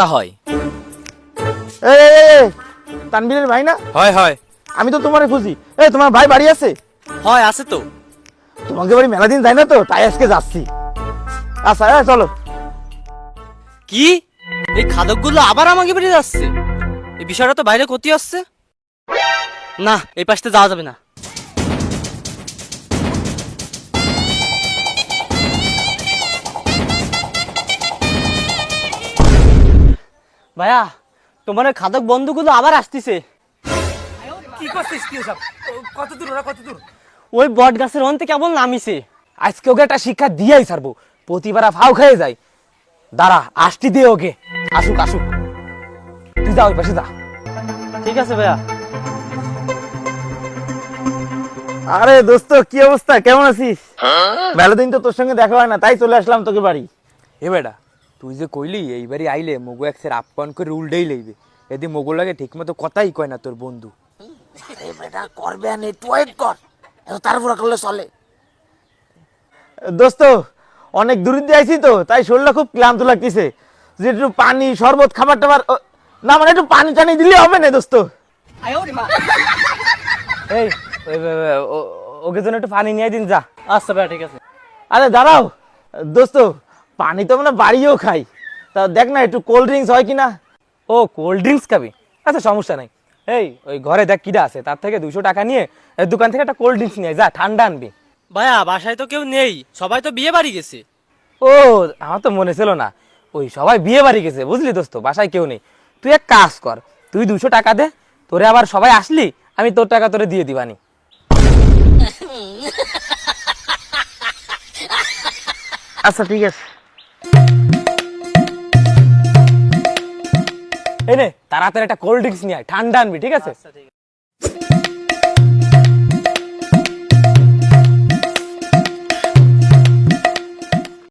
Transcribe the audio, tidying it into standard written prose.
হয়। তানবীরের ভাই না? হয় হয় আমি তো তোমারে খুঁজি। তোমার ভাই বাড়ি আছে? হয় আছে তো। তোমাকে বাড়ি মেলা দিন যাই না তো, তাই আজকে যাচ্ছি। আচ্ছা চলো। কি এই খাদকগুলো আবার আমাকে বেরিয়ে যাচ্ছে? এই বিষয়টা তো বাইরে ক্ষতি হচ্ছে না, এই পাশে যাওয়া যাবে না। ভাইয়া তোমার ওই খাদক বন্ধুগুলো আবার আসতেছে। কি করছিস কি সব? কত দূর ওরা, কত দূর? ওই বট গাছের অন্তে কেবল নামিছে। আজকে ওকে একটা শিক্ষা দিয়েই ছাড়বো, প্রতিবার ফাউ খেয়ে যায়। দাঁড়া, আষ্টি দিয়ে ওকে। আসুক আসুক, তুই যা ওই পাশে যা। ঠিক আছে ভাইয়া। আরে দোস্ত, কি অবস্থা, কেমন আছিস? মেলা দিন তো তোর সঙ্গে দেখা হয় না, তাই চলে আসলাম তোকে বাড়ি। এ বেটা, তুই যে কইলি এইবারই আইলে মগু একসের আপন করে উল্টেই লইবে, এদি মগু লাগে ঠিক মতো কথাই কয় না তোর বন্ধু। করবে না, একটু ওয়েট কর, তারপর করলে চলে। দোস্ত, অনেক দূর দিয়ে আইছি তো, তাই শরীরটা খুব ক্লান্ত লাগতেছে। যে একটু পানি শরবত খাবার টাবার না, মানে একটু পানি টানি দিলে হবে না দোস্ত? এই ওকে জন্য একটু পানি নিয়ে দিন যা। আচ্ছা ভাইয়া ঠিক আছে। আরে দাঁড়াও দোস্ত, পানি তো আমরা বাড়িও খাই, তা দেখ না একটু কোল্ড ড্রিঙ্কস হয় কিনা। ও কোল্ড ড্রিঙ্কস খাবি? আচ্ছা সমস্যা নাই। এই ওই ঘরে দেখ কিটা আছে, তার থেকে 200 টাকা নিয়ে এই দোকান থেকে একটা কোল্ড ড্রিঙ্কস নিয়ে আয়, যা ঠান্ডা আনবি। ভাইয়া বাসায় তো কেউ নেই, সবাই তো বিয়ে বাড়ি গেছে। ও আমার তো মনে ছিল না, ওই সবাই বিয়ে বাড়ি গেছে বুঝলি দোস্ত, বাসায় কেউ নেই। তুই এক কাজ কর, তুই 200 টাকা দে, তোরে আবার সবাই আসলি আমি তোর টাকা তোরে দিয়ে দিবানি। আচ্ছা ঠিক আছে। এই নে তাড়াতাড়ি একটা কোল্ড ড্রিঙ্কস নিয়ে আয়, ঠান্ডা আনবি, ঠিক আছে?